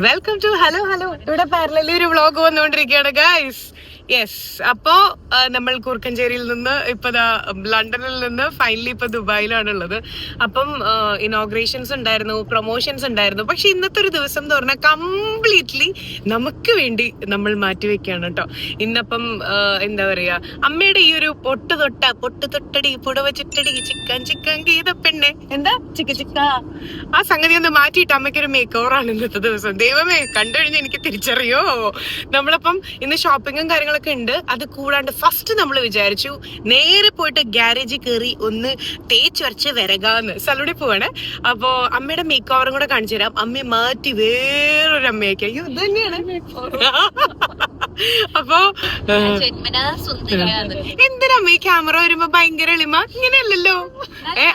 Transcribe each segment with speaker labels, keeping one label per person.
Speaker 1: Welcome to hello hello. ഇവിടെ parallelly ഒരു vlog വന്നുകൊണ്ടിരിക്കുകയാണ് ഗൈസ്. യെസ്, അപ്പോ നമ്മൾ കൂർക്കഞ്ചേരിയിൽ നിന്ന് ഇപ്പൊ ലണ്ടനിൽ നിന്ന് ഫൈനലി ഇപ്പൊ ദുബായിലാണുള്ളത്. അപ്പം ഇനോഗ്രേഷൻസ് ഉണ്ടായിരുന്നു, പ്രൊമോഷൻസ് ഉണ്ടായിരുന്നു. പക്ഷെ ഇന്നത്തെ ഒരു ദിവസം എന്ന് പറഞ്ഞാൽ കംപ്ലീറ്റ്ലി നമുക്ക് വേണ്ടി നമ്മൾ മാറ്റിവെക്കുകയാണ് കേട്ടോ. ഇന്നപ്പം എന്താ പറയാ, അമ്മയുടെ ഈ ഒരു പൊട്ട് തൊട്ടടി പുടവ ചുറ്റടി ചിക്കൻ ചിക്കൻ ഗീത പെണ്ണെ എന്താ ചിക്ക ചിക്ക ആ സംഗതി ഒന്ന് മാറ്റിയിട്ട് അമ്മയ്ക്കൊരു മേക്ക് ഓവറാണ് ഇന്നത്തെ ദിവസം. ദൈവമേ, കണ്ടു കഴിഞ്ഞാൽ എനിക്ക് തിരിച്ചറിയോ. നമ്മളപ്പം ഇന്ന് ഷോപ്പിങ്ങും കാര്യങ്ങളൊക്കെ ഉണ്ട്. അത് കൂടാണ്ട് ഫസ്റ്റ് നമ്മൾ വിചാരിച്ചു നേരെ പോയിട്ട് ഗ്യാരേജിൽ കയറി ഒന്ന് തേച്ച് വരച്ച് വരകാന്ന് സലൂണിൽ പോവാണ്. അപ്പോ അമ്മയുടെ മേക്ക് ഓവറും കൂടെ കാണിച്ചു തരാം. അമ്മയെ മാറ്റി വേറൊരു അമ്മയൊക്കെ. അയ്യോ, ഇത് തന്നെയാണ്. അപ്പോ എന്തിനമ്മ ഈ ക്യാമറ വരുമ്പോ ഭയങ്കര എളിമ? ഇങ്ങനെയല്ലല്ലോ.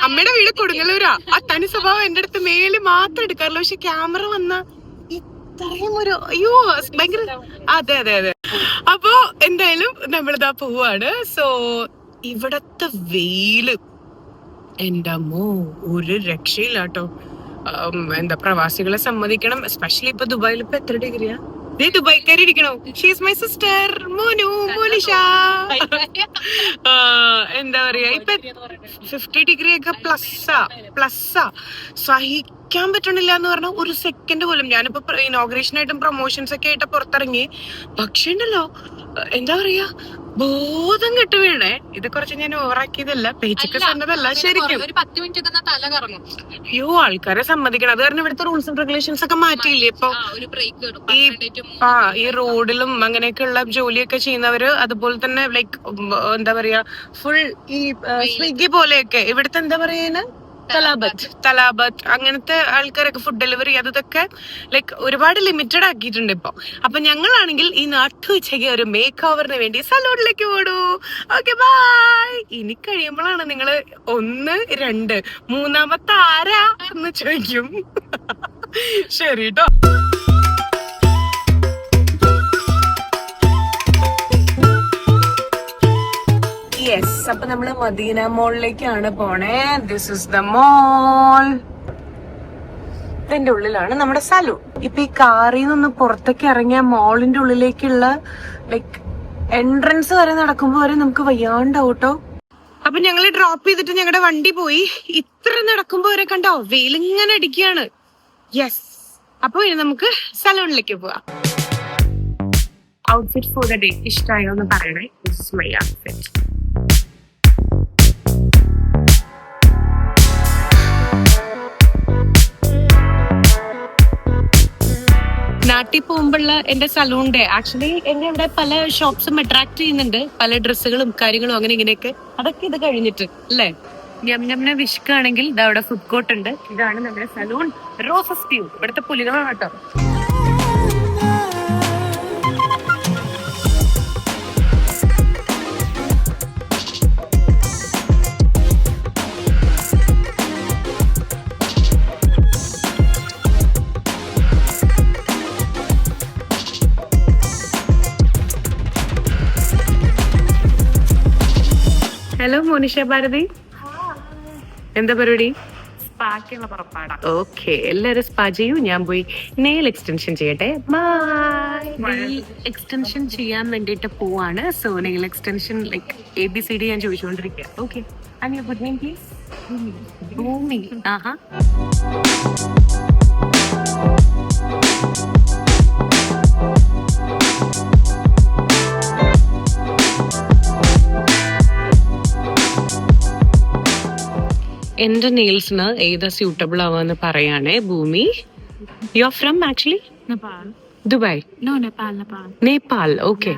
Speaker 1: അമ്മയുടെ വീട് കൊടുങ്ങല്ലൂരാ. ആ തനി സ്വഭാവം എന്റെ അടുത്ത് മേല് മാത്രം എടുക്കാറില്ല. പക്ഷെ ക്യാമറ വന്ന ഇത്രയും ഒരു അയ്യോ ഭയങ്കര. അതെ അതെ അതെ. അപ്പോ എന്തായാലും നമ്മളിതാ പോവാണ്. സോ ഇവിടത്തെ വെയില് എന്റെ അമ്മോ ഒരു രക്ഷയില്ലാട്ടോ. എന്താ, പ്രവാസികളെ സമ്മതിക്കണം. എസ്പെഷ്യലി ഇപ്പൊ ദുബായിൽ ഇപ്പൊ എത്ര ഡിഗ്രിയാ? ദുബായ്ക്കാരി ഇരിക്കണോ? She's my sister Monisha. എന്താ പറയാ, ഇപ്പൊ 50 ഡിഗ്രി ഒക്കെ പ്ലസ്സാ. സഹിക്കാൻ പറ്റണില്ല എന്ന് പറഞ്ഞാൽ ഒരു സെക്കൻഡ് പോലും. ഞാനിപ്പോ ഇനോഗ്രേഷൻ ആയിട്ടും പ്രൊമോഷൻസ് ഒക്കെ ആയിട്ട് പുറത്തിറങ്ങി. പക്ഷേ ഉണ്ടല്ലോ, എന്താ പറയാ, ബോധം കെട്ട് വീണേ. ഇത് കുറച്ച് ഞാൻ ഓവറാക്കിയതല്ല, പേച്ചൊക്കെ സന്നതല്ല, ശരിക്കും ഒരു 10 മിനിറ്റ് തല കറങ്ങും. അയ്യോ, ആൾക്കാരെ സമ്മതിക്കണം. അത് കാരണം ഇവിടുത്തെ റൂൾസ് ആൻഡ് റെഗുലേഷൻസ് ഒക്കെ മാറ്റിയില്ലേ ഇപ്പൊ. ഈ റോഡിലും അങ്ങനെയൊക്കെ ഉള്ള ജോലിയൊക്കെ ചെയ്യുന്നവര്, അതുപോലെ തന്നെ ലൈക്ക് എന്താ പറയാ, ഫുൾ ഈ സ്വിഗ്ഗി പോലെയൊക്കെ ഇവിടുത്തെ എന്താ പറയുന്നത്, തലാബത്ത് അങ്ങനത്തെ ആൾക്കാരൊക്കെ ഫുഡ് ഡെലിവറി അതൊക്കെ ലൈക്ക് ഒരുപാട് ലിമിറ്റഡ് ആക്കിയിട്ടുണ്ട് ഇപ്പൊ. അപ്പൊ ഞങ്ങളാണെങ്കിൽ ഈ നാട്ടുവെച്ചൊക്കെ ഒരു മേക്ക് ഓവറിന് വേണ്ടി സലൂണിലേക്ക് ഓടൂ. Okay bye. ഇനി കഴിയുമ്പോഴാണ് നിങ്ങള് 1, 2 മൂന്നാമത്തെ ആരാ എന്ന് ചോദിക്കും. ശരി ട്ടോ. യെസ്, അപ്പൊ നമ്മള് മദീന മോളിലേക്കാണ് പോണേ. ദിസ് ഇസ് ദ മോൾ. ഇതിന്റെ ഉള്ളിലാണ് നമ്മുടെ സലൂൺ. ഇപ്പൊ ഈ കാറിൽ നിന്ന് പുറത്തേക്ക് ഇറങ്ങിയ മോളിന്റെ ഉള്ളിലേക്കുള്ള ലൈക്ക് എൻട്രൻസ് വരെ നടക്കുമ്പോ വരെ നമുക്ക് വയ്യാണ്ടാവട്ടോ. അപ്പൊ ഞങ്ങള് ഡ്രോപ്പ് ചെയ്തിട്ട് ഞങ്ങളുടെ വണ്ടി പോയി. ഇത്ര നടക്കുമ്പോ വരെ കണ്ടോ വെയിലിങ്ങനെ അടിക്കുകയാണ്. യെസ്, അപ്പൊ ഇനി നമുക്ക് സലൂണിലേക്ക് പോവാം. ഔട്ട്ഫിറ്റ് ഫോർ ദ ഡേ ഇഷ്ടമായോ എന്ന് പറയണേ. This is my outfit. നാട്ടിൽ പോകുമ്പോഴുള്ള എന്റെ സലൂണിന്റെ ആക്ച്വലി എന്നെ ഇവിടെ പല ഷോപ്സും അട്രാക്ട് ചെയ്യുന്നുണ്ട്. പല ഡ്രസ്സുകളും കാര്യങ്ങളും അങ്ങനെ ഇങ്ങനെയൊക്കെ. അതൊക്കെ ഇത് കഴിഞ്ഞിട്ട് അല്ലേ, ഞമ്മനെ വിഷ്കാണെങ്കിൽ ഇത് അവിടെ ഫുഡ് കോർട്ട് ഉണ്ട്. ഇതാണ് നമ്മുടെ സലൂൺ റോസസ് വ്യൂ. ഇവിടുത്തെ പുലികളാണ് കേട്ടോ. ഹലോ മോനിഷ ഭാരതി, എന്താ പരിപാടി? സ്പാക്കുള്ള പുറപ്പാടാ. ഓക്കെ, എല്ലാരും സ്പാ ചെയ്യൂ. ഞാൻ പോയി നെയിൽ എക്സ്റ്റൻഷൻ ചെയ്യട്ടെ. നെയിൽ എക്സ്റ്റൻഷൻ ചെയ്യാൻ വേണ്ടിട്ട് പോവാണ്. So nail extension like ABCD ഞാൻ ചോദിച്ചുകൊണ്ടിരിക്കുക. Okay, and your good name please? Bhoomi. ആഹാ. എന്റെ നെയിൽസിന് ഏതാ സ്യൂട്ടബിൾ ആവാന്ന് പറയാണേ. Bhoomi, you are from actually Dubai? Nepal. Okay,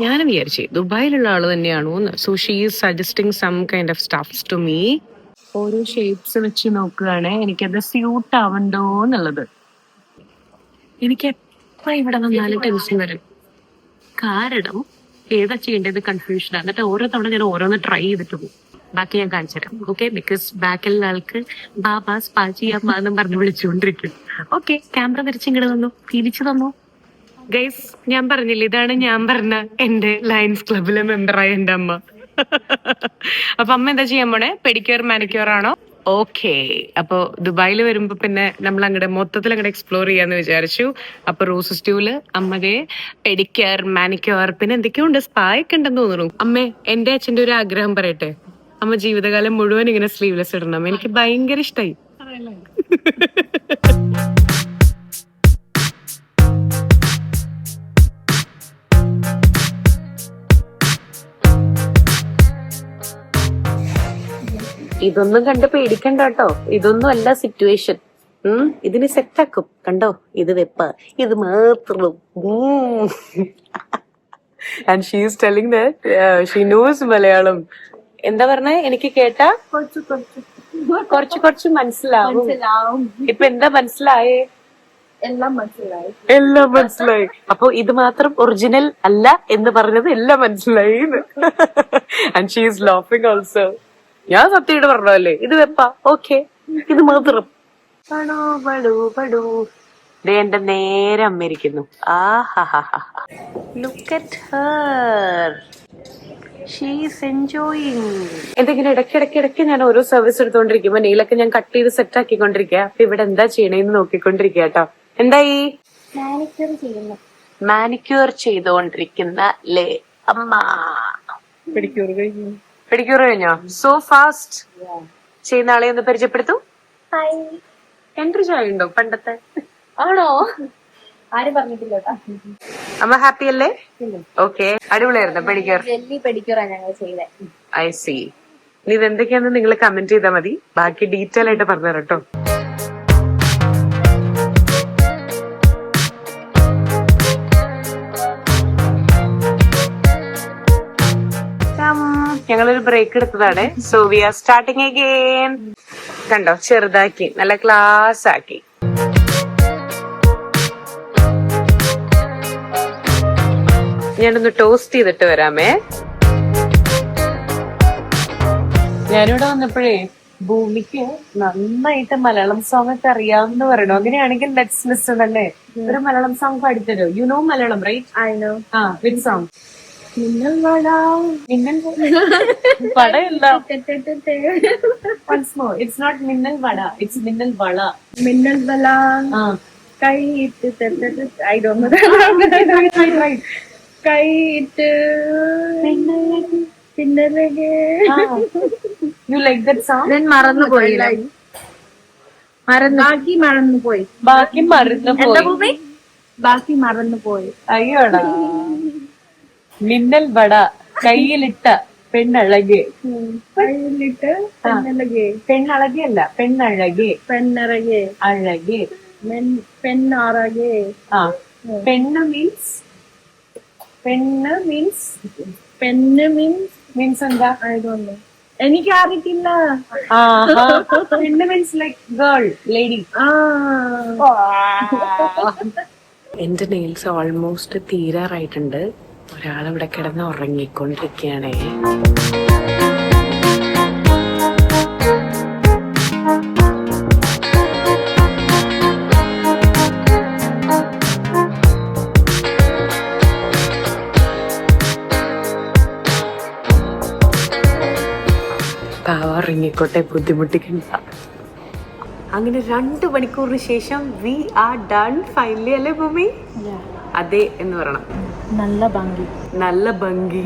Speaker 1: ഞാൻ വിചാരിച്ചു ദുബായിലുള്ള ആള് തന്നെയാണോന്ന്. So she is suggesting some kind of stuffs to me. ഓരോ ഷേപ്സ് വെച്ച് നോക്കുകയാണ് എനിക്കത് സ്യൂട്ട് ആവണ്ടോ എന്നുള്ളത്. എനിക്ക് എപ്പോ ഇവിടെ വന്നാലും ടെൻഷൻ വരും. കാരണം ഏതാ ചെയ്യേണ്ടത് കൺഫ്യൂഷനാണ്. എന്നിട്ട് ഓരോ തവണ ഞാൻ ഓരോന്ന് ട്രൈ ചെയ്തിട്ട് പോകും. ബാക്കി ഞാൻ കാണിച്ചു തരാം. ഓക്കെ, ബിക്കോസ് ബാക്കിലുള്ള ആൾക്ക് ബാബാ സ്പാ ചെയ്യാൻ എന്ന് പറഞ്ഞ് വിളിച്ചുകൊണ്ടിരിക്കും. ഓക്കെ, ക്യാമറ തിരിച്ചിങ്ങോട്ട് തന്നു, തിരിച്ചു തന്നു. ഗൈസ്, ഞാൻ പറഞ്ഞില്ലേ, ഇതാണ് ഞാൻ പറഞ്ഞ എന്റെ ലയൺസ് ക്ലബിലെ മെമ്പറായ എന്റെ അമ്മ. അപ്പൊ അമ്മ എന്താ ചെയ്യാൻ പോണേ? പെഡിക്യൂർ മാനിക്യൂർ ആണോ? ഓക്കെ, അപ്പൊ ദുബായിൽ വരുമ്പോ പിന്നെ നമ്മൾ അങ്ങോട്ട് മൊത്തത്തിൽ അങ്ങോട്ട് എക്സ്പ്ലോർ ചെയ്യാന്ന് വിചാരിച്ചു. അപ്പൊ റോസ് സ്റ്റൂല് അമ്മതെ പെഡിക്യൂർ, മാനിക്യൂർ, പിന്നെ എന്തൊക്കെയോ ഉണ്ട്, സ്പാ ഒക്കെ ഉണ്ടെന്ന് തോന്നുന്നു. അമ്മേ, എന്റെ അച്ഛന്റെ ഒരു ആഗ്രഹം പറയട്ടെ. അമ്മ ജീവിതകാലം മുഴുവൻ ഇങ്ങനെ സ്ലീവ്ലെസ് ഇടണം. എനിക്ക് ഭയങ്കര ഇഷ്ടായി. ഇതൊന്നും കണ്ട് പേടിക്കണ്ട കേട്ടോ. ഇതൊന്നും അല്ല സിറ്റുവേഷൻ. ഇതിന് സെറ്റാക്കും. കണ്ടോ, ഇത് വെപ്പ, ഇത് മാത്രം. And she is telling that she knows Malayalam. എന്താ പറഞ്ഞേ? എനിക്ക് കേട്ടാ കുറച്ച് കുറച്ച് മനസ്സിലാവും. ഇപ്പൊ എന്താ മനസ്സിലായേ? എല്ലാം മനസ്സിലായി. അപ്പൊ ഇത് മാത്രം ഒറിജിനൽ അല്ല എന്ന് പറഞ്ഞത് എല്ലാം മനസ്സിലായി. And she is laughing also. ഞാൻ സത്യമായിട്ട് പറഞ്ഞല്ലേ, ഇത് വെപ്പ, ഓക്കെ, ഇത് മാത്രം. എന്റെ നേരെ അമ്മ ഇരിക്കുന്നു. Look at Har, she is enjoying. എന്തെങ്കിലും ഇടയ്ക്കിടയ്ക്ക് ഞാൻ ഓരോ സർവീസ് എടുത്തോണ്ടിരിക്കുമ്പോ നെയിലൊക്കെ ഞാൻ കട്ട് ചെയ്ത് സെറ്റ് ആക്കിക്കൊണ്ടിരിക്കുക. അപ്പൊ ഇവിടെ എന്താ ചെയ്യണേന്ന് നോക്കിക്കൊണ്ടിരിക്കുക കേട്ടോ. എന്തായി? മാനിക്യൂർ ചെയ്തോണ്ടിരിക്കുന്ന ലേ അമ്മ. പെഡിക്യൂർ കഴിഞ്ഞോ? So fast. ചെയ്യുന്ന ആളെ ഒന്ന് പരിചയപ്പെടുത്തു. എൻട്രി ചായുണ്ടോ പണ്ടത്തെ? ആണോ? ആരും പറഞ്ഞിട്ടില്ല. അമ്മ ഹാപ്പി അല്ലേ? ഓക്കെ, അടിപൊളിയായിരുന്നു പെഡിക്യൂർ. I C. ഇനി ഇതെന്തൊക്കെയാന്ന് നിങ്ങൾ കമന്റ് ചെയ്താൽ മതി. ബാക്കി ഡീറ്റെയിൽ ആയിട്ട് പറഞ്ഞുതരാം കേട്ടോ. ഞങ്ങളൊരു ബ്രേക്ക് എടുത്തതാണ്. So we R starting again. കണ്ടോ, ചെറുതാക്കി നല്ല ക്ലാസ് ആക്കി. ഞാനൊന്ന് ടോസ്റ്റ് ചെയ്തിട്ട് വരാമേ. ഞാനിവിടെ വന്നപ്പോഴേ ഭൂമിക്ക് നന്നായിട്ട് മലയാളം സോങ് ഒക്കെ അറിയാമെന്ന് പറയണു. അങ്ങനെയാണെങ്കിൽ ലെറ്റ്സ് ലിസൺ അല്ലേ. ഒരു മലയാളം സോങ് പാടിത്തരോ? You know Malayalam right? I know. Which song? മിന്നൽ വട. വടയല്ല. Once more. It's not മിന്നൽ വട. It's മിന്നൽ വള. മിന്നൽ വള. കൈയിട്ട്. I don't know. Right. കൈയിട്ട്. പിന്നലകെ. You like that song? Then മറന്നുപോയി. ബാക്കി മറന്നുപോയി. എന്താ ഭൂമി? ബാക്കി മറന്നുപോയി. അയ്യോടാ. മിന്നൽ വട കയ്യിലിട്ട പെണ്ണഴകെ. കയ്യിലിട്ട് പെണ്ണഴകെ. പെണ്ണഴകയല്ല, പെണ്ണഴകെ. പെണ്ണഴകെ. അഴകെ. പെണ്ണറകെ. പെണ്ണ് മീൻസ്. പെണ്ണ് മീൻസ്. പെണ്ണ് മീൻസ് എന്താ? എനിക്ക് അറിയിട്ടില്ല. പെണ്ണ് മീൻസ് ലൈക്ക് ഗേൾ, ലേഡി. എന്റെ നെയിൽസ് ഓൾമോസ്റ്റ് തീരാറായിട്ടുണ്ട്. ഒരാളിവിടെ കിടന്ന് ഉറങ്ങിക്കൊണ്ടിരിക്കുകയാണേ. ഉറങ്ങിക്കോട്ടെ, ബുദ്ധിമുട്ടിക്കണ്ട. അങ്ങനെ 2 മണിക്കൂറിന് ശേഷം വി ആർ ഡൺ ഫൈനലി. അല്ലേ ഭൂമി? അതെ എന്ന് പറയണം. നല്ല ഭംഗി.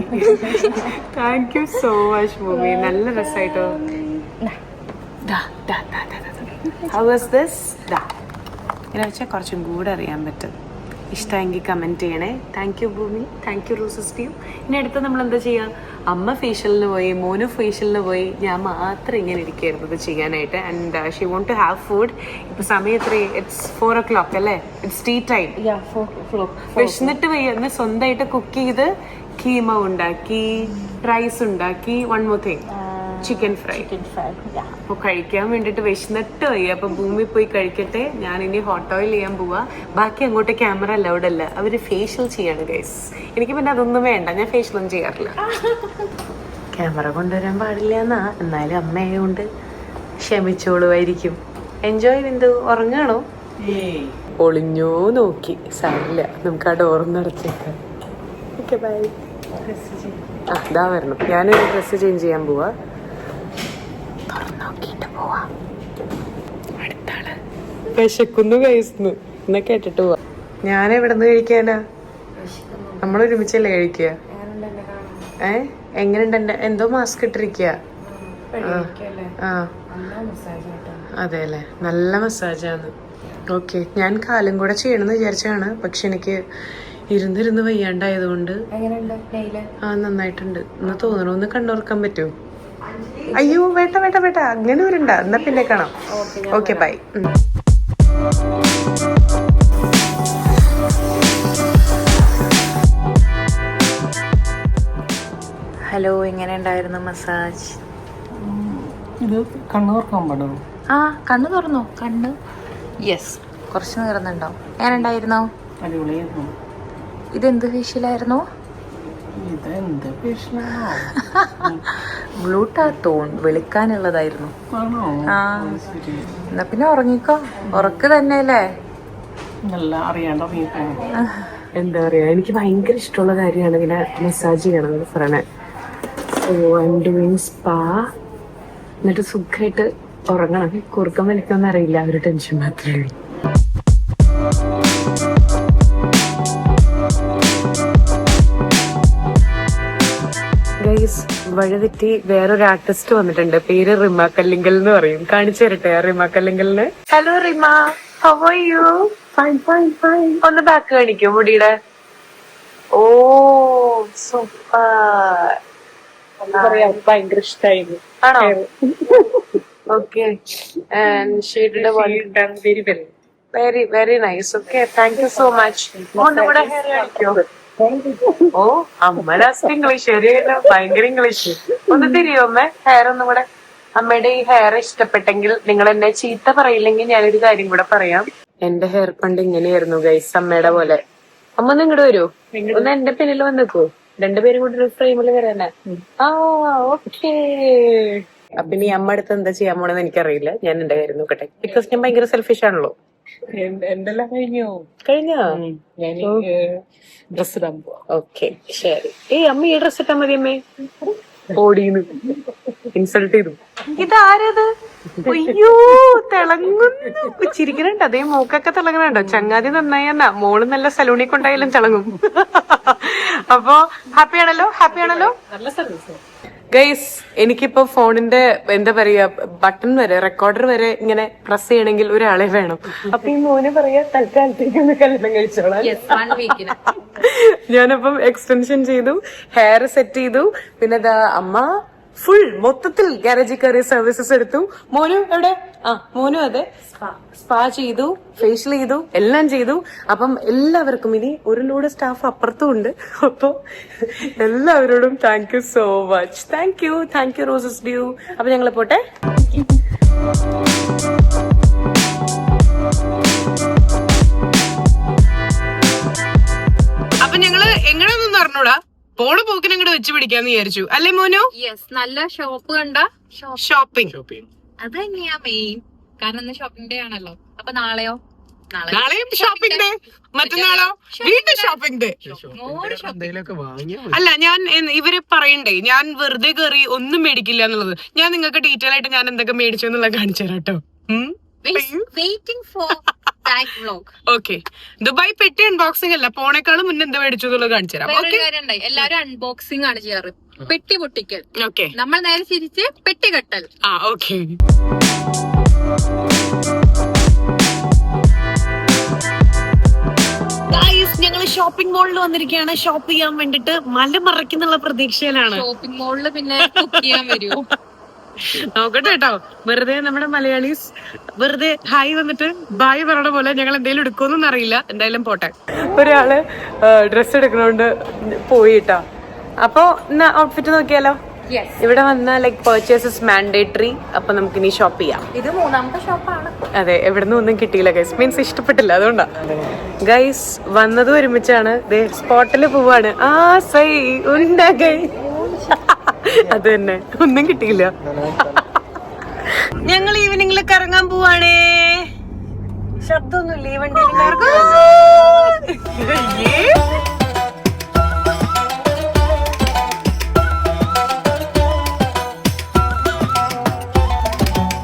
Speaker 1: താങ്ക് യു സോ മച്ച് ഭൂമി. നല്ല രസമായിട്ടോ. How was this? ഇങ്ങനെ വെച്ചാൽ കുറച്ചും കൂടെ അറിയാൻ പറ്റും. ഇഷ്ടമെങ്കിൽ കമൻറ്റ് ചെയ്യണേ. താങ്ക് യു ഭൂമി, താങ്ക് യു റോസസ് ടീം. ഇനി അടുത്ത് നമ്മൾ എന്താ ചെയ്യുക? അമ്മ ഫേഷ്യലിന് പോയി, മോനു ഫേഷ്യലിന് പോയി, ഞാൻ മാത്രം ഇങ്ങനെ ഇരിക്കുന്നത് ചെയ്യാനായിട്ട്. And she won't to have food. ഇപ്പൊ സമയം എത്ര? ഇറ്റ്സ് 4 o'clock അല്ലേ? It's tea time. വിശന്നിട്ട് വയ്യ. സ്വന്തമായിട്ട് കുക്ക് ചെയ്ത് കീമ ഉണ്ടാക്കി, റൈസ് ഉണ്ടാക്കി, one more thing, chicken fry. അപ്പൊ കഴിക്കാൻ വേണ്ടിട്ട് വിശന്നിട്ട് വയ്യ. അപ്പൊ ഭൂമി പോയി കഴിക്കട്ടെ. ഞാൻ ഇനി ഹോട്ട് ഓയിൽ ചെയ്യാൻ പോവാ. ബാക്കി അങ്ങോട്ട് ക്യാമറ അലൗഡ് അല്ല. അവര് ഫേഷ്യൽ ചെയ്യാണ് ഗൈസ്. എനിക്ക് പിന്നെ അതൊന്നും വേണ്ട. ഞാൻ ഫേഷ്യലൊന്നും ചെയ്യാറില്ല. ക്യാമറ കൊണ്ടുവരാൻ പാടില്ല എന്നാ. എന്നാലും അമ്മയെ കൊണ്ട് ക്ഷമിച്ചോളുമായിരിക്കും. എൻജോയ്. ബിന്ദു ഉറങ്ങാണോ? ഒളിഞ്ഞോ നോക്കി. സാരില്ല, നമുക്ക് ആ ഡോറൊന്നും അടച്ചേക്കാം. Okay bye. ഇതാ വരണം. ഞാനൊരു ഡ്രസ്സ് ചേഞ്ച് ചെയ്യാൻ പോവാ. തുറന്നു നോക്കിയിട്ട് അടുത്താള് വിശക്കുന്നു കഴിക്കുന്നു എന്നാ കേട്ടിട്ട് പോവാ. ഞാൻ എവിടെ നിന്ന് കഴിക്കാനാ? നമ്മൾ ഒരുമിച്ചല്ലേ കഴിക്കുക? എങ്ങനെയുണ്ട്? എന്റെ എന്തോ മാസ്ക് ഇട്ടിരിക്കുക. അതെ അല്ലേ, നല്ല മസാജാണ്. ഓക്കെ, ഞാൻ കാലും കൂടെ ചെയ്യണമെന്ന് വിചാരിച്ചാണ്, പക്ഷെ എനിക്ക് ഇരുന്നിരുന്ന് വയ്യാണ്ടായതുകൊണ്ട് നന്നായിട്ടുണ്ട് എന്ന് തോന്നണു. ഒന്ന് കണ്ണോർക്കാൻ പറ്റുമോ? അയ്യോ വേട്ട വേട്ട വേട്ട, അങ്ങനെ വരണ്ട. എന്നാ പിന്നെ കാണാം. Okay bye. ഹലോ, എങ്ങനെ ഉണ്ടായിരുന്നു മസാജ്?
Speaker 2: ഇത് കണ്ണ് തുറക്കാൻ പാടുള്ളൂ.
Speaker 1: ആ, കണ്ണ് തുറന്നു. കണ്ണ് യെസ്, കുറച്ച് നേർന്നുണ്ടോ? എങ്ങനെ ഉണ്ടായിരുന്നോ?
Speaker 2: അടിപൊളിയായിരുന്നു.
Speaker 1: ഇതെന്ത് ഫേഷ്യലായിരുന്നു?
Speaker 2: ഇതെന്ത് ഫേഷ്യലാണോ?
Speaker 1: ഗ്ലൂട്ടാത്തോൺ വെളുക്കാനുള്ളതായിരുന്നു. ആ, എന്നാ പിന്നെ ഉറങ്ങിക്കോ. ഉറക്ക് തന്നെയല്ലേ?
Speaker 2: നല്ല അറിയാണ്ട് ഉറങ്ങിക്കാൻ.
Speaker 1: എന്താ പറയാ, എനിക്ക് ഭയങ്കര ഇഷ്ടമുള്ള കാര്യമാണ് ഇങ്ങനെ മസാജ് ചെയ്യണമെന്ന് പറയണേ. So I am doing spa. എന്നിട്ട് സുഖമായിട്ട് ഉറങ്ങണം. കുറുക്കം വലിക്കൊന്നും അറിയില്ല, ഒരു ടെൻഷൻ മാത്രമേ ഉള്ളൂ. ഗൈസ്, വഴിതെറ്റി വേറൊരു ആർട്ടിസ്റ്റ് വന്നിട്ടുണ്ട്. പേര് റിമ കല്ലിങ്കൽ എന്ന് പറയും. കാണിച്ചു തരട്ടെ റിമ കല്ലിങ്കലിന്. Hello Rima, how are you? Fine fine fine. ഒന്ന് ബാക്ക് കാണിക്കോ മുടിയുടെ? ഓ സൂപ്പർ.
Speaker 2: ഭയങ്കര ഇഷ്ടമായിരുന്നു.
Speaker 1: ആണോ? Okay, very very nice. Okay, thank you so much. ഒന്നുകൂടെ ഹെയർ കാണിക്കോ? ഓ, അമ്മയുടെ ഇംഗ്ലീഷ് ശരിയല്ലോ, ഭയങ്കര ഇംഗ്ലീഷ്. ഒന്ന് തിരിയോ അമ്മ? ഹെയർ ഒന്നും കൂടെ. അമ്മയുടെ ഈ ഹെയർ ഇഷ്ടപ്പെട്ടെങ്കിൽ നിങ്ങൾ എന്നെ ചീത്ത പറയില്ലെങ്കിൽ ഞാനൊരു കാര്യം കൂടെ പറയാം. എന്റെ ഹെയർ പണ്ട് ഇങ്ങനെയായിരുന്നു ഗൈസ്, അമ്മയുടെ പോലെ. അമ്മ ഒന്ന് ഇങ്ങോട്ട് വരൂ, ഒന്ന് എന്റെ പിന്നിൽ വന്നിക്കോ. രണ്ടുപേരും കൂടി ഒരു ഫ്രെയിമിൽ വരാനാ. ആ ഓക്കേ. അപ്പൊ ഇനി അമ്മ അടുത്ത് എന്താ ചെയ്യാൻ പോണെന്ന് എനിക്കറിയില്ല. ഞാൻ എന്റെ കാര്യം നോക്കട്ടെ, ബിക്കോസ് ഞാൻ ഭയങ്കര സെൽഫിഷ് ആണല്ലോ.
Speaker 2: എന്തെല്ലാം കഴിഞ്ഞോ?
Speaker 1: കഴിഞ്ഞോ?
Speaker 2: ഞാൻ ഡ്രസ് ഇടാൻ പോവാ.
Speaker 1: ഓക്കെ ശരി. അമ്മ ഈ ഡ്രസ് ഇട്ടാ മതി അമ്മേ. ഓടീന്ന് ഇൻസൾട്ട് ചെയ്തു. ഇതാരത്? അയ്യോ, തിളങ്ങുന്നു. ചിരിക്കണുണ്ട്, അതേ മൂക്കൊക്കെ തിളങ്ങണുണ്ടോ? ചങ്ങാതി നന്നായി എന്നാ. മോള് നല്ല സലൂണിൽ കൊണ്ടായാലും തിളങ്ങും. അപ്പൊ ഹാപ്പിയാണല്ലോ? ഹാപ്പിയാണല്ലോ
Speaker 2: നല്ല സർവീസ്
Speaker 1: ഗൈസ്. എനിക്കിപ്പോ ഫോണിന്റെ എന്താ പറയാ, ബട്ടൺ വരെ, റെക്കോർഡർ വരെ ഇങ്ങനെ പ്രസ് ചെയ്യണമെങ്കിൽ ഒരാളെ വേണം. അപ്പൊ ഈ മോനെ പറയാ തൽക്കാലത്തേക്ക് ഒന്ന് കല്യാണം കഴിച്ചോളാം. ഞാനപ്പം എക്സ്റ്റൻഷൻ ചെയ്തു, ഹെയർ സെറ്റ് ചെയ്തു. പിന്നെ അമ്മ ഫുൾ മൊത്തത്തിൽ ഗാരേജിൽ കയറി സർവീസസ് എടുത്തു. മോനു എവിടെ? മോനു അതെ, സ്പാ ചെയ്തു, ഫേഷ്യൽ ചെയ്തു, എല്ലാം ചെയ്തു. അപ്പം എല്ലാവർക്കും ഇനി ഒരു ലോഡ് സ്റ്റാഫ് അപ്പുറത്തും ഉണ്ട്. അപ്പൊ എല്ലാവരോടും thank you so much. Thank you roses due. അപ്പൊ ഞങ്ങള് പോട്ടെ. അപ്പൊ ഞങ്ങള് എങ്ങനെയൊന്നും അറിഞ്ഞൂടാ, പോണ പോക്കിന് അങ്ങോട്ട് വെച്ച് പിടിക്കാന്ന് വിചാരിച്ചു. അല്ലേ മോനു?
Speaker 3: യെസ്, നല്ല ഷോപ്പ് കണ്ട
Speaker 1: ഷോപ്പിംഗ്
Speaker 3: അത് തന്നെയാ മെയിൻ. കാരണം ഇന്ന് ഷോപ്പിംഗ് ഡേ ആണല്ലോ. അപ്പൊ നാളെയോ?
Speaker 1: നാളെയും ഷോപ്പിംഗ് ഡേ, മറ്റന്നാളോ വീണ്ടും ഷോപ്പിംഗ് ഡേ. അല്ല, ഞാൻ ഇവര് പറയണ്ടേ, ഞാൻ വെറുതെ കയറി ഒന്നും മേടിക്കില്ല എന്നുള്ളത്. ഞാൻ നിങ്ങൾക്ക് ഡീറ്റെയിൽ ആയിട്ട് ഞാൻ എന്തൊക്കെ മേടിച്ചു എന്നുള്ളത് കാണിച്ചു തരാം കേട്ടോ.
Speaker 3: Waiting for
Speaker 1: okay. ദുബായ് പെട്ടി അൺബോക്സിംഗ് അല്ല, പോണേക്കാളും മുന്നേ എന്താ മേടിച്ചു എന്നുള്ളത് കാണിച്ചു തരാം.
Speaker 3: എല്ലാരും അൺബോക്സിംഗ് ആണ് ചെയ്യാറ്, പെട്ടി പൊട്ടിക്കൽ.
Speaker 1: ഓക്കെ,
Speaker 3: നമ്മൾ നേരെ തിരിച്ച് പെട്ടി കെട്ടൽ.
Speaker 1: ഓക്കെ. ഞങ്ങള് ഷോപ്പിംഗ് മോളിൽ വന്നിരിക്കുകയാണ്. ഷോപ്പ് ചെയ്യാൻ വേണ്ടിട്ട് മല മറയ്ക്കുന്നുള്ള പ്രതീക്ഷയിലാണ്.
Speaker 3: ഷോപ്പിംഗ് മോളില് പിന്നെ കുക്ക് ചെയ്യാൻ വരുമോ?
Speaker 1: നോക്കട്ടെ കേട്ടോ. വെറുതെ നമ്മുടെ മലയാളീസ് വെറുതെ ഹായ് വന്നിട്ട് ബായ് പറയണ പോലെ ഞങ്ങൾ എന്തെങ്കിലും എടുക്കുമെന്നൊന്നും അറിയില്ല. എന്തായാലും പോട്ടെ. ഒരാള് ഡ്രസ് എടുക്കണോണ്ട് പോയിട്ടാ. അപ്പൊ ഔട്ട്ഫിറ്റ് നോക്കിയാലോ? ഇവിടെ വന്ന ലൈക് പർച്ചേസസ് മാൻഡേറ്ററി. അപ്പൊ നമുക്ക് ഇനി ഷോപ്പ് ചെയ്യാം.
Speaker 3: ഇത് മൂന്നാമത്തെ ഷോപ്പാണ്.
Speaker 1: അതെ, എവിടുന്ന് ഒന്നും കിട്ടിയില്ല ഗൈസ്. മീൻസ് ഇഷ്ടപ്പെട്ടില്ല, അതുകൊണ്ടാ ഗൈസ്. വന്നത് ഒരുമിച്ചാണ്. സ്പോട്ടില് പോവാണ്. സൈ ഉണ്ടാ ഗൈ. അത് തന്നെ, ഒന്നും കിട്ടിയില്ല. ഞങ്ങൾ ഈവനിങ്ങിൽ കറങ്ങാൻ പോവാണേ. ശബ്ദമൊന്നുമില്ല ഈ വണ്ടിയിൽ.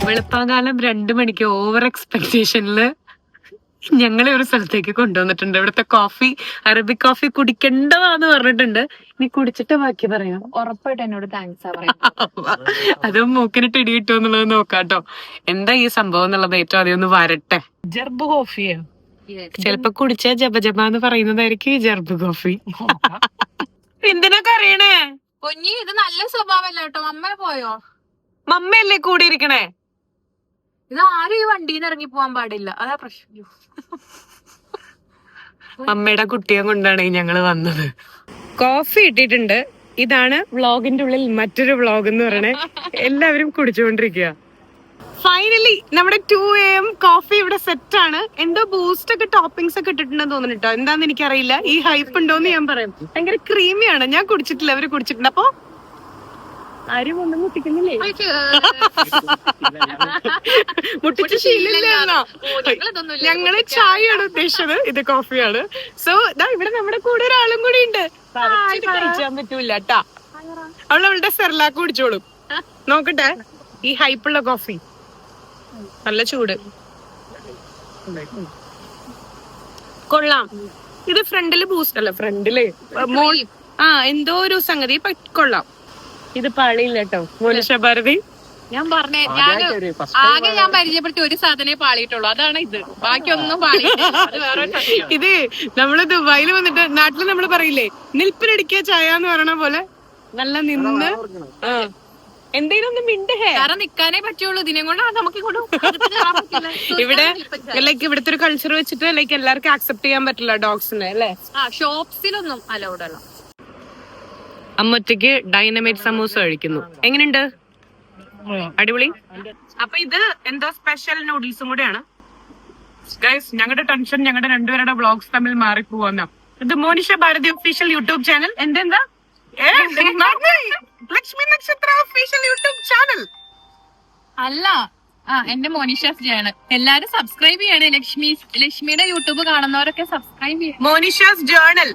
Speaker 1: വെളുപ്പാ സാവകാലം 2 മണിക്ക് ഓവർ എക്സ്പെക്ടേഷനില് ഞങ്ങളെ ഒരു സ്ഥലത്തേക്ക് കൊണ്ടുവന്നിട്ടുണ്ട്. ഇവിടുത്തെ കോഫി അറബിക് കോഫി കുടിക്കേണ്ടതാന്ന് പറഞ്ഞിട്ടുണ്ട്. ഇനി കുടിച്ചിട്ട് ബാക്കി പറയാം.
Speaker 3: ഉറപ്പായിട്ട് എന്നോട് താങ്ക്സ് പറയാം.
Speaker 1: അതും മൂക്കിനിട്ട് ഇടി കിട്ടുമോ എന്നുള്ളത് നോക്കാട്ടോ. എന്താ ഈ സംഭവം എന്നുള്ളത് ഏറ്റവും ആദ്യം ഒന്ന് വരട്ടെ. ജർബ് കോഫിയോ ചിലപ്പോ കുടിച്ച ജബജബ എന്ന് പറയുന്നതായിരിക്കും ഈ ജർബ് കോഫി. എന്തിനൊക്കെ അറിയണേ
Speaker 3: കുഞ്ഞി, ഇത് നല്ല സ്വഭാവമല്ല കേട്ടോ. അമ്മ പോയോ?
Speaker 1: മമ്മയല്ലേ കൂടി ഇരിക്കണേ?
Speaker 3: ഇത് ആരും ഈ വണ്ടിയിൽ നിന്ന് ഇറങ്ങി പോവാൻ പാടില്ല, അതാ പ്രശ്നം.
Speaker 1: അമ്മയുടെ കുട്ടിയെ കൊണ്ടാണ് ഞങ്ങള് വന്നത്. കോഫി ഇട്ടിട്ടുണ്ട്. ഇതാണ് വ്ളോഗിന്റെ ഉള്ളിൽ മറ്റൊരു വ്ളോഗ് എന്ന് പറയണേ. എല്ലാവരും കുടിച്ചുകൊണ്ടിരിക്കുക. ഫൈനലി നമ്മുടെ 2 AM കോഫി ഇവിടെ സെറ്റ് ആണ്. എന്തോ ബൂസ്റ്റ് ഒക്കെ ടോപ്പിംഗ്സ് ഒക്കെ ഇട്ടിട്ടുണ്ടെന്ന് തോന്നുന്നുട്ടോ. എന്താന്ന് എനിക്കറിയില്ല. ഈ ഹൈപ്പ് ഉണ്ടോന്ന് ഞാൻ പറയാം. ഭയങ്കര ക്രീമിയാണ്. ഞാൻ കുടിച്ചിട്ടില്ല, അവര് കുടിച്ചിട്ടുണ്ട്. അപ്പൊ ആരും ഒന്നും മുട്ടിക്കുന്നില്ലേ? മുട്ടിച്ച് ശീലമില്ലെന്നോ? ഞങ്ങള് ചായയാണ് ഉദ്ദേശിച്ചത്, ഇത് കോഫിയാണ്. സോ ഇതാ ഇവിടെ നമ്മുടെ കൂടെ ഒരാളും കൂടി ഉണ്ട്. കഴിച്ചാൻ പറ്റൂല കേട്ടാ. അവളുടെ സെർലാക്ക് കുടിച്ചോളും. നോക്കട്ടെ ഈ ഹൈപ്പുള്ള കോഫി. നല്ല ചൂട്, കൊള്ളാം. ഇത് ഫ്രണ്ടില് ബൂസ്റ്റ് അല്ല, ഫ്രണ്ടില് എന്തോ ഒരു സംഗതി കൊള്ളാം. ഇത് പാളിയില്ല കേട്ടോ മോനിഷ ഭാരതി.
Speaker 3: ഞാൻ പറഞ്ഞേ, ആകെ ഞാൻ പരിചയപ്പെടുത്തി ഒരു സാധനമേ പാളിയിട്ടുള്ളൂ, അതാണ് ഇത്. ബാക്കിയൊന്നും പാളിയിട്ടില്ല.
Speaker 1: ഇത് നമ്മള് ദുബായിൽ വന്നിട്ട് നാട്ടില് നമ്മള് പറയില്ലേ നിൽപ്പിനടിക്കുക ചായ എന്ന് പറയണ പോലെ നല്ല നിന്ന് എന്തേലും ഒന്ന് മിണ്ടേ.
Speaker 3: കാരണം നിക്കാനേ പറ്റുള്ളൂ. ഇതിനെ കൊണ്ട് നമുക്ക്
Speaker 1: ഇവിടെ ലൈക്ക് ഇവിടുത്തെ ഒരു കൾച്ചർ വെച്ചിട്ട് ലൈക്ക് എല്ലാവർക്കും അക്സെപ്റ്റ് ചെയ്യാൻ പറ്റില്ല ഡോഗ്സിനെ അല്ലേ.
Speaker 3: ഷോപ്സിലൊന്നും അലൗഡ് അല്ല.
Speaker 1: അമ്മൊറ്റയ്ക്ക് ഡൈനമൈറ്റ് സമൂസ കഴിക്കുന്നു. എങ്ങനെയുണ്ട്? അടിപൊളി. അപ്പൊ ഇത് എന്തോ സ്പെഷ്യൽ നൂഡിൽസും കൂടെയാണ് ഗൈസ്. ഞങ്ങളുടെ ടെൻഷൻ ഞങ്ങളുടെ രണ്ടുപേരുടെ വ്ളോഗ്സ് തമ്മിൽ മാറിപ്പോവാന്ന. ഇത് Monisha Bharathi official YouTube channel. എന്താ ലക്ഷ്മി നക്ഷത്ര ഒഫീഷ്യൽ യൂട്യൂബ് ചാനൽ
Speaker 3: അല്ല, എന്റെ മോനിഷാസ് ചാനൽ. എല്ലാരും സബ്സ്ക്രൈബ് ചെയ്യണേ. ലക്ഷ്മിയുടെ യൂട്യൂബ് കാണുന്നവരൊക്കെ സബ്സ്ക്രൈബ് ചെയ്യണം.
Speaker 1: മോനിഷാസ് ജേർണൽ.